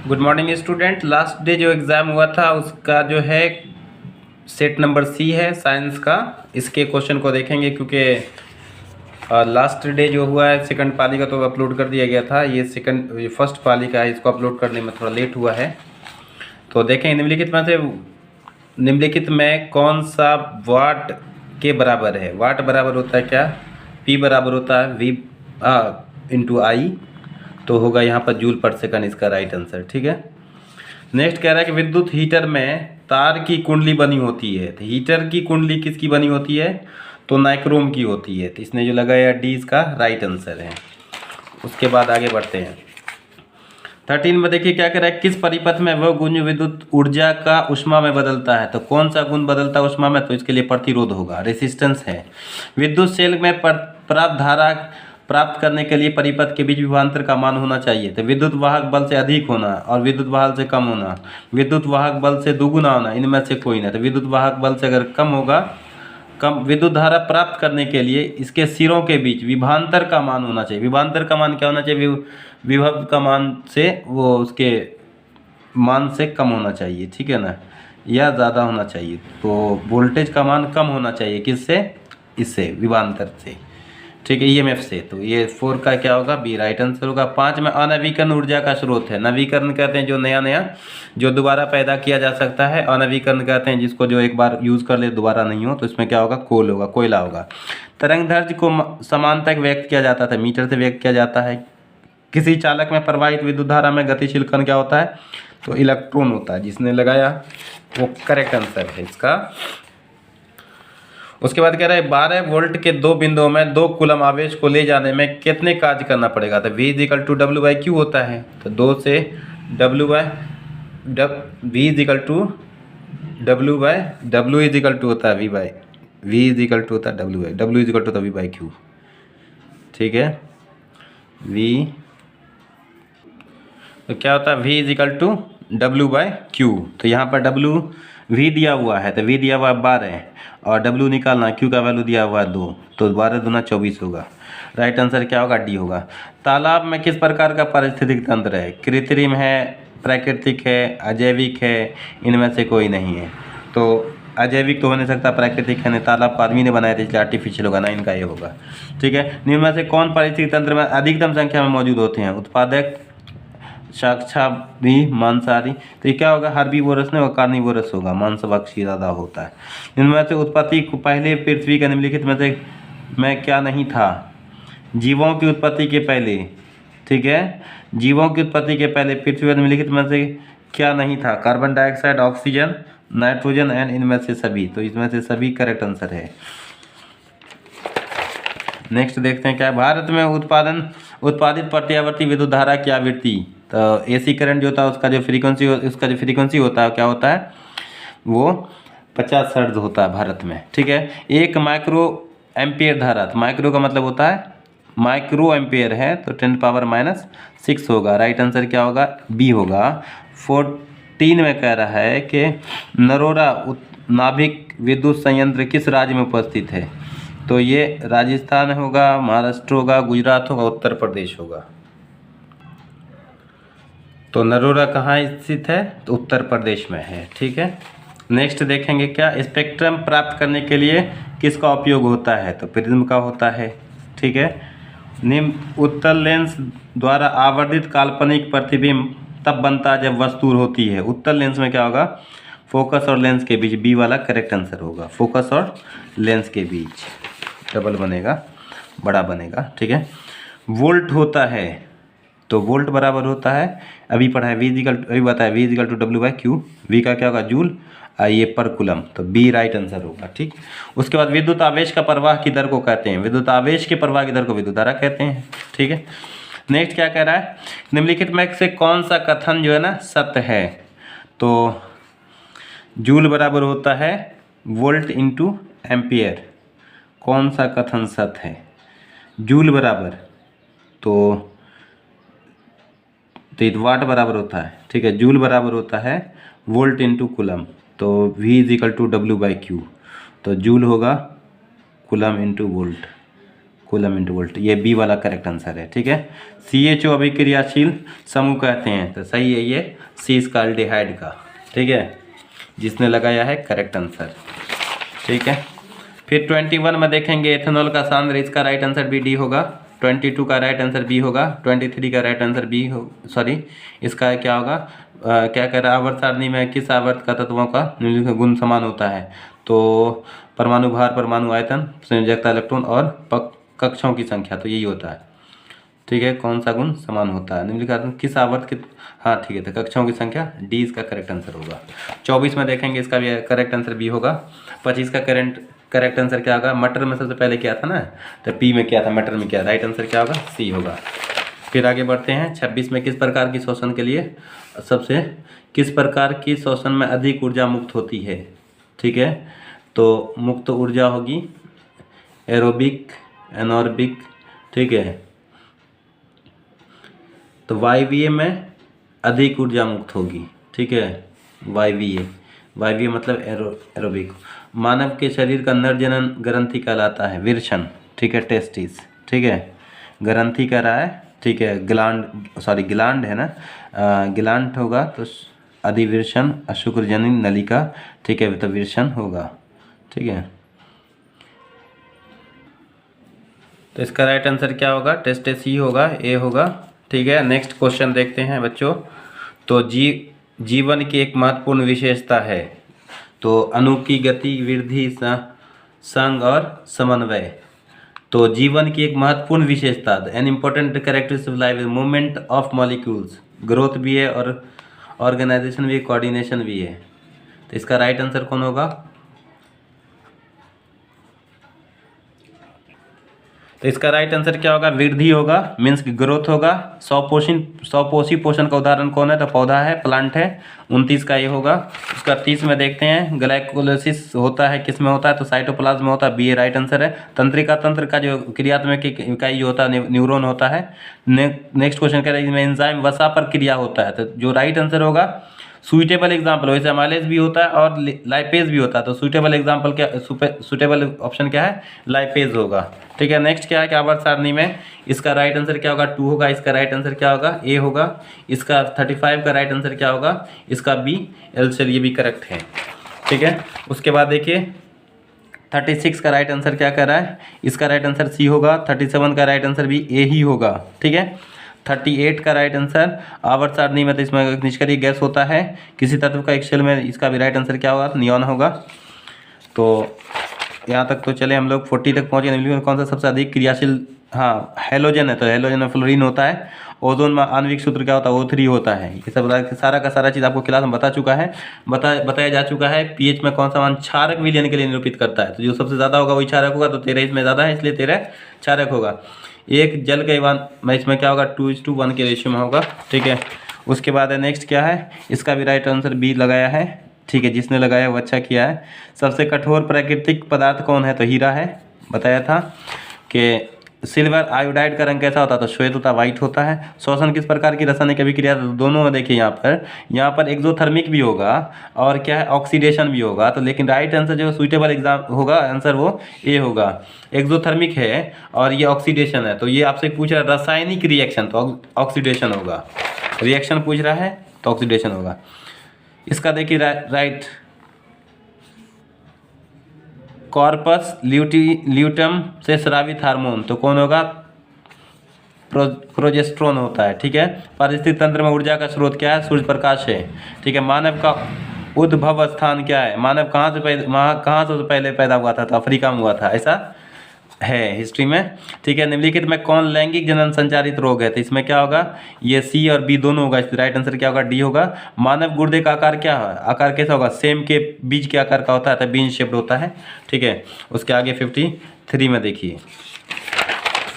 Good morning student. Last day जो exam हुआ था उसका जो है सेट नंबर सी है साइंस का। इसके क्वेश्चन को देखेंगे क्योंकि लास्ट डे जो हुआ है सेकंड पाली का तो अपलोड कर दिया गया था। ये फर्स्ट पाली का है, इसको अपलोड करने में थोड़ा लेट हुआ है। तो देखें निम्नलिखित में कौन सा वाट के बराबर है। वाट बराबर होता है क्या? पी बराबर होता है वी इंटू आई, तो होगा यहाँ पर जूल पर सेकंड इसका राइट आंसर। ठीक है। नेक्स्ट कह रहा है कि विद्युत हीटर में तार की कुंडली बनी होती है। तो हीटर की कुंडली किसकी बनी होती है? तो नाइक्रोम की होती है। तो इसने जो लगाया डी इसका राइट आंसर है। उसके बाद आगे बढ़ते हैं 13 में। देखिए क्या कह रहा है, किस परिपथ में वह गुण विद्युत ऊर्जा का ऊष्मा में बदलता है। तो कौन सा गुण बदलता है ऊष्मा में? तो इसके लिए प्रतिरोध होगा, रेसिस्टेंस है। विद्युत सेल में प्राप्त धारा प्राप्त करने के लिए परिपथ के बीच विभवांतर का मान होना चाहिए। तो विद्युत वाहक बल से अधिक होना और विद्युत वाहक से कम होना, विद्युत वाहक बल से दुगुना होना, इनमें से कोई ना। तो विद्युत वाहक बल से अगर कम होगा, कम विद्युत धारा प्राप्त करने के लिए इसके सिरों के बीच विभवांतर का मान होना चाहिए। विभवांतर का मान क्या होना चाहिए? विभव का मान से वो उसके मान से कम होना चाहिए, ठीक है ना, या ज़्यादा होना चाहिए। तो वोल्टेज का मान कम होना चाहिए किससे? इससे, विभवांतर से। ठीक है, ईएमएफ से। तो ये 4 का क्या होगा? बी राइट आंसर होगा। 5 में अनवीकरण ऊर्जा का स्रोत है। नवीकरण कहते हैं जो नया जो दोबारा पैदा किया जा सकता है। अनवीकरण कहते हैं जिसको जो एक बार यूज़ कर ले दोबारा नहीं हो। तो इसमें क्या होगा? कोल होगा, कोयला होगा। तरंग दैर्ध्य को समानतक व्यक्त किया जाता था, मीटर से व्यक्त किया जाता है। किसी चालक में प्रवाहित विद्युत धारा में गतिशील कण क्या होता है? तो इलेक्ट्रॉन होता है। जिसने लगाया वो करेक्ट आंसर है इसका। उसके बाद कह रहा है 12 वोल्ट के दो बिंदुओं में 2 कूलम आवेश को ले जाने में कितने कार्य करना पड़ेगा। तो V is equal to W by Q होता है। तो 2 से V is equal to W is equal to होता है V इजिकल टू होता है डब्ल्यू इजिकल टू होता है V बाई क्यू। ठीक है, V तो क्या होता है? V is equal to W by Q. तो यहाँ पर डब्ल्यू V दिया हुआ है, तो V दिया हुआ है 12 और W निकालना, Q का वैल्यू दिया हुआ है 2, तो 12 दूना 24 होगा। राइट आंसर क्या होगा? डी होगा। तालाब में किस प्रकार का पारिस्थितिक तंत्र है? कृत्रिम है, प्राकृतिक है, अजैविक है, इनमें से कोई नहीं है। तो अजैविक तो हो नहीं सकता, प्राकृतिक है नहीं, तालाब को आदमी ने बनाया था इसलिए आर्टिफिशियल होगा ना, इनका ये होगा। ठीक है। निम्न में से कौन पारिस्थितिक तंत्र में अधिकतम संख्या में मौजूद होते हैं? उत्पादक, शाकाहारी, मांसाहारी। तो ये क्या होगा? हर्बीवोरस नहीं होगा, कार्निवोरस होगा, मांसभक्षी ज़्यादा होता है। इनमें से उत्पत्ति को पहले पृथ्वी का निम्नलिखित में से मैं क्या नहीं था? जीवों की उत्पत्ति के पहले, ठीक है, जीवों की उत्पत्ति के पहले पृथ्वी पर निम्नलिखित में से क्या नहीं था? Carbon dioxide, oxygen, nitrogen and इनमें से सभी। तो इसमें से सभी करेक्ट आंसर है। नेक्स्ट देखते हैं क्या है। भारत में उत्पादित प्रत्यावर्ती विद्युत धारा की आवृत्ति। तो एसी करंट जो होता है उसका जो फ्रीक्वेंसी होता है क्या होता है? वो 50 हर्ट्ज होता है भारत में। ठीक है। 1 माइक्रो एम्पियर धारा, तो माइक्रो का मतलब होता है माइक्रो एम्पियर है, तो 10⁻⁻6 होगा। राइट आंसर क्या होगा? बी होगा। 14 में कह रहा है कि नरोरा नाभिक विद्युत संयंत्र किस राज्य में उपस्थित है? तो ये राजस्थान होगा, महाराष्ट्र होगा, गुजरात होगा, उत्तर प्रदेश होगा। तो नरोरा कहाँ स्थित है? तो उत्तर प्रदेश में है। ठीक है। नेक्स्ट देखेंगे क्या, स्पेक्ट्रम प्राप्त करने के लिए किसका उपयोग होता है? तो प्रिज्म का होता है। ठीक है। निम्न उत्तल लेंस द्वारा आवर्धित काल्पनिक प्रतिबिंब तब बनता है जब वस्तु होती है। उत्तल लेंस में क्या होगा? फोकस और लेंस के बीच, बी वाला करेक्ट आंसर होगा। फोकस और लेंस के बीच डबल बनेगा, बड़ा बनेगा। ठीक है। वोल्ट होता है, तो वोल्ट बराबर होता है, अभी पढ़ा है अभी बताया V is equal to W by Q. V का क्या होगा? जूल, ये पर कूलम। तो बी राइट आंसर होगा। ठीक। उसके बाद विद्युत आवेश का प्रवाह की दर को कहते हैं, विद्युत आवेश के प्रवाह की दर को विद्युत धारा कहते हैं। ठीक है। नेक्स्ट क्या कह रहा है, निम्नलिखित में से कौन सा कथन जो है ना सत्य है? तो जूल बराबर होता है वोल्ट इंटू एम्पियर। कौन सा कथन सत्य है? जूल बराबर तो वाट बराबर होता है। ठीक है। जूल बराबर होता है वोल्ट इंटू कूलम। तो V is equal to W by Q. तो जूल होगा coulomb into volt. Coulomb into volt, ये बी वाला करेक्ट आंसर है। ठीक है, CHO अभिक्रियाशील समूह कहते हैं, तो सही है ये सी इसका एल्डिहाइड का। ठीक है, जिसने लगाया है करेक्ट आंसर। ठीक है, फिर 21 में देखेंगे एथेनॉल का सांद्र, इसका राइट आंसर भी डी होगा। 22 का राइट आंसर बी होगा। 23 का राइट आंसर बी हो, सॉरी इसका क्या होगा, क्या कह रहा है, आवर्त सारणी में किस आवर्त का तत्वों का निम्नलिखित गुण समान होता है, तो परमाणु भार, परमाणु आयतन, संयोजकता इलेक्ट्रॉन और कक्षों की संख्या, तो यही होता है। ठीक है, कौन सा गुण समान होता है, निम्नलिखित किस आवर्त के, हाँ ठीक है, तो कक्षों की संख्या, डी इसका करेक्ट आंसर होगा। 24 में देखेंगे, इसका भी करेक्ट आंसर बी होगा। 25 का करेक्ट आंसर क्या होगा, मटर में सबसे पहले क्या था ना, तो पी में क्या था, मटर में क्या, राइट आंसर क्या होगा, सी होगा। फिर आगे बढ़ते हैं। 26 में किस प्रकार की शोषण के लिए किस प्रकार की शोषण में अधिक ऊर्जा मुक्त होती है। ठीक है, तो मुक्त ऊर्जा होगी एरोबिक, एनोरबिक। ठीक है, तो वायवीय में अधिक ऊर्जा मुक्त होगी। ठीक है, वायवीय मतलब एरोबिक। मानव के शरीर का नरजनन ग्रंथि कहलाता है विरशन। ठीक है, टेस्टिस। ठीक है, ग्रंथि कह रहा है। ठीक है, गिलांड है ना, गिलांड होगा तो अधिविरशन, अशुक्रजनन नलिका। ठीक है, तो विरशन होगा। ठीक है, तो इसका राइट आंसर क्या होगा, टेस्टिस ही होगा, ए होगा। ठीक है, नेक्स्ट क्वेश्चन देखते हैं बच्चों। तो जीवन की एक महत्वपूर्ण विशेषता है, तो अणु की गति, वृद्धि, संग और समन्वय। तो जीवन की एक महत्वपूर्ण विशेषता, an important characteristic of life is movement of molecules, growth भी है और ऑर्गेनाइजेशन भी है, कोऑर्डिनेशन भी है। तो इसका राइट आंसर कौन होगा, तो इसका राइट आंसर क्या होगा, वृद्धि होगा, मीन्स की ग्रोथ होगा। स्वपोषी पोषण का उदाहरण कौन है, तो पौधा है, प्लांट है। 29 का ये होगा। उसका 30 में देखते हैं, ग्लाइकोलाइसिस होता है किस में होता है, तो साइटोप्लाज्म में होता है, बी राइट आंसर है। तंत्रिका तंत्र का जो क्रियात्मक इकाई जो होता है न्यूरॉन होता है। नेक्स्ट क्वेश्चन कह रहे हैं एंजाइम वसा पर क्रिया होता है, तो जो राइट आंसर होगा सुइटेबल एग्जाम्पल, वैसे अमाइलेज भी होता है और लाइपेज भी होता है, तो सुइटेबल एग्जाम्पल क्या, सुइटेबल ऑप्शन क्या है, लाइपेज होगा। ठीक है, नेक्स्ट क्या है कि आवर्त सारणी में इसका राइट आंसर क्या होगा, 2 होगा। इसका राइट आंसर क्या होगा, ए होगा। इसका 35 का राइट आंसर क्या होगा, इसका बी, एल से ये भी करेक्ट है। ठीक है, उसके बाद देखिए 36 का राइट आंसर क्या कर रहा है, इसका राइट आंसर सी होगा। 37 का राइट आंसर भी ए ही होगा। ठीक है, 38 का राइट आंसर आवर्त सारणी में, तो इसमें निष्क्रिय गैस होता है किसी तत्व का एक शेल में, इसका भी राइट आंसर क्या होगा, नियॉन होगा। तो यहाँ तक तो चले हम लोग 40 तक पहुँचे। निम्नलिखित कौन सा सबसे अधिक क्रियाशील, हाँ हेलोजन है, तो हेलोजन में फ्लोरीन होता है। ओजोन में आणविक सूत्र क्या होता है, O3 होता है। ये सब सारा का सारा चीज़ आपको क्लास में बता चुका है, बताया जा चुका है। पीएच में कौन सा मान क्षारक विलयन के लिए निरूपित करता है, तो जो सबसे ज़्यादा होगा वही क्षारक होगा, तो 13 इसमें ज़्यादा है इसलिए 13 क्षारक होगा। एक जल के ईंधन में इसमें क्या होगा, 2:1 के रेशियो में होगा। ठीक है, उसके बाद नेक्स्ट क्या है, इसका भी राइट आंसर बी लगाया है। ठीक है, जिसने लगाया वो अच्छा किया है। सबसे कठोर प्राकृतिक पदार्थ कौन है, तो हीरा है। बताया था कि सिल्वर आयोडाइड का रंग कैसा होता है, तो श्वेत होता है, वाइट होता है। श्वसन किस प्रकार की रासायनिक अभिक्रिया, तो दोनों में देखिए यहाँ पर एक्सोथर्मिक भी होगा और क्या है, ऑक्सीडेशन भी होगा। तो लेकिन राइट आंसर जो सुइटेबल एग्जाम होगा आंसर वो ए होगा। एक्सोथर्मिक है और ये ऑक्सीडेशन है, तो ये आपसे पूछ रहा है रासायनिक रिएक्शन, तो ऑक्सीडेशन होगा। रिएक्शन पूछ रहा है तो ऑक्सीडेशन होगा। इसका देखिए राइट, कॉर्पस ल्यूटम से स्रावित हार्मोन, तो कौन होगा, प्रोजेस्टेरोन होता है। ठीक है, पारिस्थितिक तंत्र में ऊर्जा का स्रोत क्या है, सूर्य प्रकाश है। ठीक है, मानव का उद्भव स्थान क्या है, मानव कहाँ से पहले पैदा हुआ था, तो अफ्रीका में हुआ था, ऐसा है हिस्ट्री में। ठीक है, निम्नलिखित में कौन लैंगिक जनन संचारित रोग है, तो इसमें क्या होगा, ये सी और बी दोनों होगा। राइट आंसर क्या होगा, डी होगा। मानव गुर्दे का आकार क्या है, आकार कैसा होगा, सेम के बीज के आकार का होता है, तो बीन शेप्ड होता है। ठीक है, उसके आगे 53 में देखिए,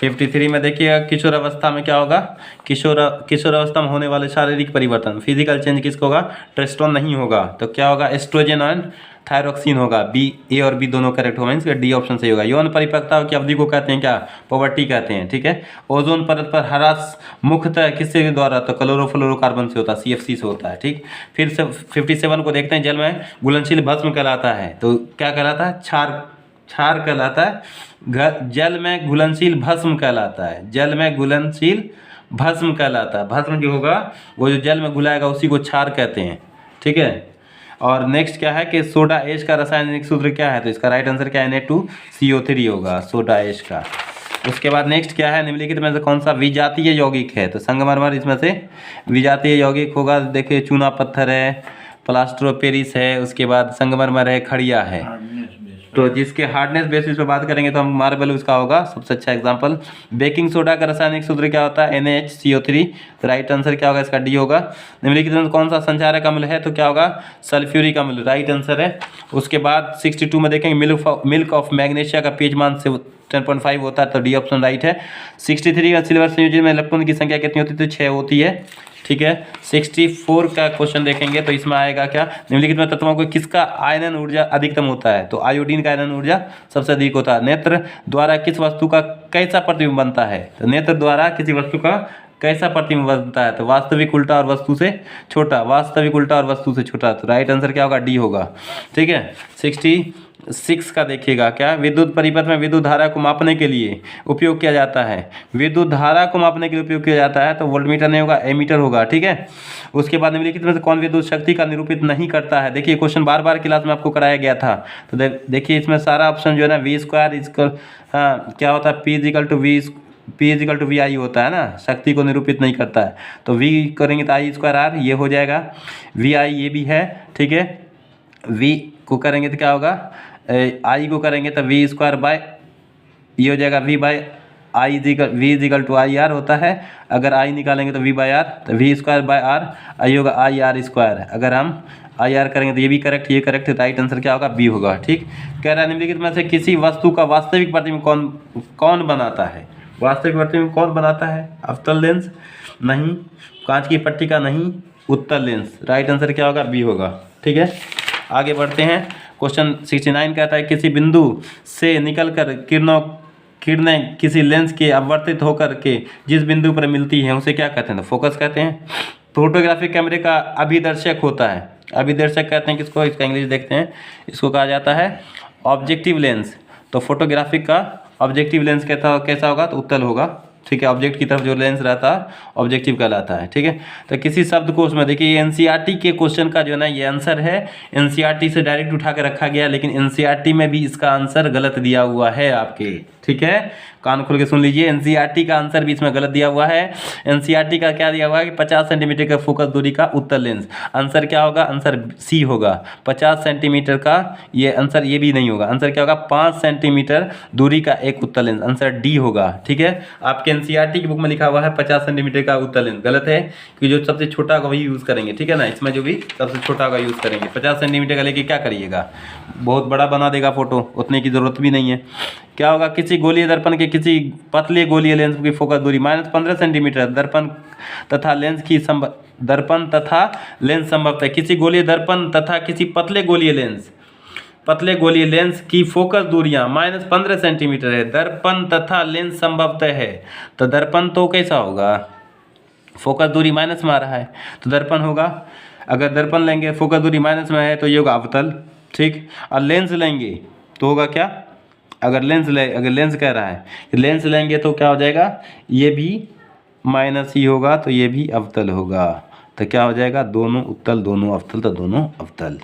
53 में देखिए किशोर अवस्था में क्या होगा, किशोर अवस्था में होने वाले शारीरिक परिवर्तन, फिजिकल चेंज किसको होगा, टेस्टोस्टेरोन नहीं होगा, तो क्या होगा, एस्ट्रोजन और थायरोक्सिन होगा। बी, ए और बी दोनों करेक्ट होगा, इसका डी ऑप्शन सही होगा। यौन परिपक्वता की अवधि को कहते हैं क्या, पोवर्टी कहते हैं। ठीक है, ओजोन परत पर ह्रास मुख्यतः किसके द्वारा, तो क्लोरोफ्लोरोकार्बन से होता है, CFC से होता है। ठीक, फिर से 57 को देखते हैं, जल में घुलनशील भस्म कहलाता है, तो क्या कहलाता है, क्षार क्षार कहलाता है, जल में घुलनशील भस्म कहलाता है, जल में घुलनशील भस्म कहलाता है। भस्म जो होगा वो जो जल में घुलाएगा उसी को क्षार कहते हैं, ठीक है। और नेक्स्ट क्या है कि सोडा एच का रासायनिक सूत्र क्या है, तो इसका राइट आंसर क्या है, Na2CO3 होगा सोडा एच का। उसके बाद नेक्स्ट क्या है, निम्नलिखित में से कौन सा विजातीय यौगिक है, तो संगमरमर इसमें से विजातीय यौगिक होगा। देखिए चूना पत्थर है, प्लास्टर ऑफ पेरिस है, उसके बाद संगमरमर है, खड़िया है। तो जिसके हार्डनेस बेसिस पे बात करेंगे तो हम मार्बल उसका होगा सबसे अच्छा एग्जांपल। बेकिंग सोडा का रासायनिक सूत्र क्या होता है, NaHCO3, तो राइट आंसर क्या होगा, इसका डी होगा। निम्नलिखित में कौन सा संचारक अम्ल है, तो क्या होगा, सल्फ्यूरिक अम्ल, राइट आंसर है। उसके बाद 62 में देखेंगे मिल्क ऑफ मैग्नीशिया का पीएच मान से 10.5 होता है, तो डी ऑप्शन राइट है। 63 का सिल्वर संयोजन में इलेक्ट्रॉन की संख्या कितनी होती है, तो 6 होती है, ठीक है। 64 का क्वेश्चन देखेंगे तो इसमें आएगा क्या, निम्नलिखित में तत्वों को किसका आयनन ऊर्जा अधिकतम होता है, तो आयोडीन का आयनन ऊर्जा सबसे अधिक होता है। नेत्र द्वारा किस वस्तु का कैसा प्रतिबिंब बनता है, तो नेत्र द्वारा किसी वस्तु का कैसा प्रतिबिंब बनता है, तो वास्तविक उल्टा और वस्तु से छोटा, वास्तविक उल्टा और वस्तु से छोटा, तो राइट आंसर क्या होगा, डी होगा, ठीक है। 66 का देखिएगा क्या, विद्युत परिपथ में विद्युत धारा को मापने के लिए उपयोग किया जाता है, विद्युत धारा को मापने के लिए उपयोग किया जाता है, तो वोल्टमीटर नहीं होगा, एमीटर होगा, ठीक है। उसके बाद निम्नलिखित में से कौन विद्युत शक्ति का निरूपित नहीं करता है, देखिए क्वेश्चन बार बार क्लास में आपको कराया गया था, तो देखिए इसमें सारा ऑप्शन जो है ना V² हाँ क्या होता है, P=VI होता है ना, शक्ति को निरूपित नहीं करता है, तो V करेंगे तो I²R ये हो जाएगा, VI ये भी है, ठीक है। V को करेंगे तो क्या होगा, I को करेंगे तो V² ये हो जाएगा V/IR होता है, अगर I निकालेंगे तो V/R, तो V²/R I होगा IR², अगर हम IR करेंगे तो ये भी करेक्ट, ये करेक्ट, राइट आंसर क्या होगा, बी होगा, ठीक। कह रहा है निम्नलिखित में से किसी वस्तु का वास्तविक प्रतिबिंब कौन बनाता है, वास्तविक प्रतिबिंब कौन बनाता है, अवतल लेंस नहीं, कांच की पट्टिका नहीं, उत्तल लेंस, राइट आंसर क्या होगा, बी होगा, ठीक है। आगे बढ़ते हैं, क्वेश्चन 69 कहता है किसी बिंदु से निकलकर किरणें किसी लेंस के अपवर्तित होकर के जिस बिंदु पर मिलती हैं उसे क्या कहते हैं, तो फोकस कहते हैं। फोटोग्राफिक कैमरे का अभिदर्शक होता है, अभिदर्शक कहते हैं किसको, इसका इंग्लिश देखते हैं, इसको कहा जाता है ऑब्जेक्टिव लेंस, तो फोटोग्राफिक का ऑब्जेक्टिव लेंस कैसा होगा, तो उत्तल होगा, ठीक है। ऑब्जेक्ट की तरफ जो लेंस रहता है ऑब्जेक्टिव कहलाता है, ठीक है। तो किसी शब्दकोश में देखिए ये एनसीईआरटी के क्वेश्चन का जो है ना ये आंसर है, एनसीईआरटी से डायरेक्ट उठा के रखा गया, लेकिन एनसीईआरटी में भी इसका आंसर गलत दिया हुआ है आपके, ठीक है, कान खोल के सुन लीजिए, एनसीईआरटी का आंसर भी इसमें गलत दिया हुआ है। एनसीईआरटी का क्या दिया हुआ है कि 50 सेंटीमीटर का फोकस दूरी का उत्तल लेंस, आंसर क्या होगा, आंसर सी होगा, 50 सेंटीमीटर का, ये आंसर ये भी नहीं होगा, आंसर क्या होगा, 5 सेंटीमीटर दूरी का एक उत्तल लेंस, आंसर डी होगा, ठीक है। आपके एनसीईआरटी की बुक में लिखा हुआ है 50 सेंटीमीटर का उत्तल लेंस, गलत है, कि जो सबसे छोटा होगा वही यूज़ करेंगे, ठीक है ना, इसमें जो भी सबसे छोटा होगा यूज़ करेंगे। 50 सेंटीमीटर का लेके क्या करिएगा, बहुत बड़ा बना देगा फोटो, उतने की ज़रूरत भी नहीं है। क्या होगा, किसी गोलीय दर्पण के किसी पतले गोलीय लेंस की फोकस दूरी -15 सेंटीमीटर, दर्पण तथा लेंस संभवतः किसी गोलीय दर्पण तथा किसी पतले गोलीय लेंस की फोकस दूरियां -15 सेंटीमीटर है, दर्पण तथा लेंस संभवतः है, तो दर्पण तो कैसा होगा, फोकस दूरी माइनस में आ रहा है तो दर्पण होगा, अगर दर्पण लेंगे फोकस दूरी माइनस में है तो ये होगा अवतल, ठीक। और लेंस लेंगे तो होगा क्या, अगर लेंस कह रहा है लेंस लेंगे तो क्या हो जाएगा, ये भी माइनस ही होगा, तो ये भी अवतल होगा, तो क्या हो जाएगा, दोनों उत्तल दोनों अवतल, तो दोनों अवतल।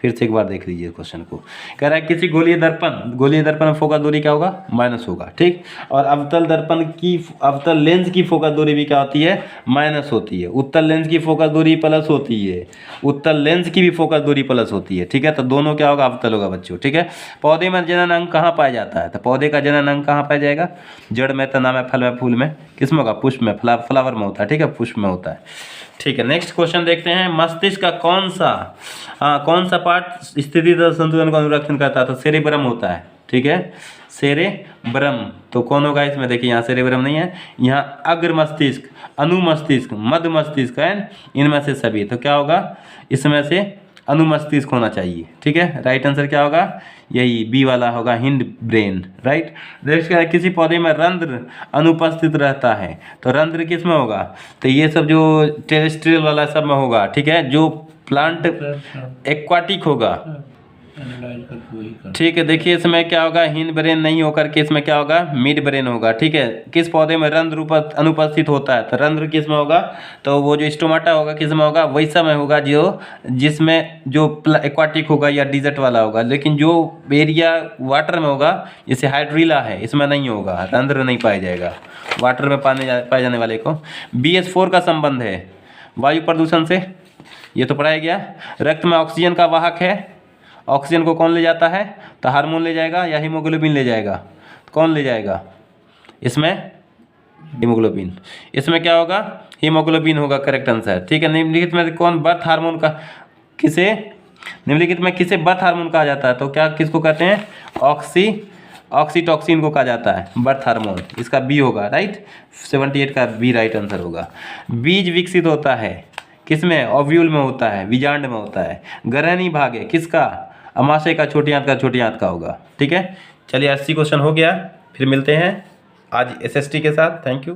फिर से एक बार देख लीजिए क्वेश्चन को, कह रहा है किसी गोलीय दर्पण में फोकस दूरी क्या होगा, माइनस होगा, ठीक। और अवतल लेंस की फोकस दूरी भी क्या होती है, माइनस होती है, उत्तल लेंस की फोकस दूरी प्लस होती है, उत्तल लेंस की भी फोकस दूरी प्लस होती है, ठीक है। तो दोनों क्या होगा, अवतल होगा बच्चों, ठीक है। पौधे में जनन अंग कहाँ पाया जाता है, तो पौधे का जनन अंग कहाँ पाया जाएगा, जड़ में, तना में, फल में, फूल में, किस में होगा, पुष्प में, फ्लावर में होता है, ठीक है, पुष्प में होता है, ठीक है। नेक्स्ट क्वेश्चन देखते हैं, मस्तिष्क का कौन सा पार्ट स्थिति तथा संतुलन का अनुरक्षण करता है, तो सेरेब्रम होता है, ठीक है, सेरेब्रम, तो कौन होगा इसमें, देखिए यहाँ सेरेब्रम नहीं है, यहाँ अग्र मस्तिष्क, अनुमस्तिष्क, मध्य मस्तिष्क है, इनमें से सभी, तो क्या होगा, इसमें से अनुमस्तिष्क होना चाहिए, ठीक है, राइट आंसर क्या होगा, यही बी वाला होगा, हिंड ब्रेन, राइट। नेक्स्ट क्या है, किसी पौधे में रंध्र अनुपस्थित रहता है, तो रंध्र किस में होगा, तो ये सब जो टेरेस्ट्रियल वाला सब में होगा, ठीक है, जो प्लांट एक्वाटिक होगा, एनालाइज करके वही कर। ठीक है, देखिए इसमें क्या होगा, हिंद ब्रेन नहीं होकर के इसमें क्या होगा, मिड ब्रेन होगा। ठीक है, किस पौधे में रंध्र अनुपस्थित होता है, तो रंध्र किस में होगा, तो वो जो स्टोमाटा होगा किस में होगा, वैसा में होगा जो जिसमें जो एक्वाटिक होगा या डिजर्ट वाला होगा। लेकिन जो एरिया वाटर में होगा, जैसे हाइड्रिला है, इसमें नहीं होगा, रंध्र नहीं पाया जाएगा वाटर में पाए जाने वाले को। BH4 का संबंध है वायु प्रदूषण से, ये तो पढ़ाया गया। रक्त में ऑक्सीजन का वाहक है, ऑक्सीजन को कौन ले जाता है, तो हार्मोन ले जाएगा या हीमोग्लोबिन ले जाएगा, तो कौन ले जाएगा इसमें, हीमोग्लोबिन। इसमें क्या होगा, हीमोग्लोबिन होगा करेक्ट आंसर। ठीक है, निम्नलिखित में कौन बर्थ हार्मोन का किसे, निम्नलिखित में किसे बर्थ हार्मोन कहा जाता है, तो क्या किसको कहते हैं, ऑक्सीटॉक्सिन को कहा जाता है बर्थ हार्मोन। इसका बी होगा, राइट, 78 का बी राइट आंसर होगा। बीज विकसित होता है किसमें, ओव्यूल में होता है, बीजांड में होता है। ग्रहणी भाग है किसका, अमाशय का, छोटी आंत का होगा। ठीक है, चलिए 80 क्वेश्चन हो गया, फिर मिलते हैं आज SST के साथ। Thank you.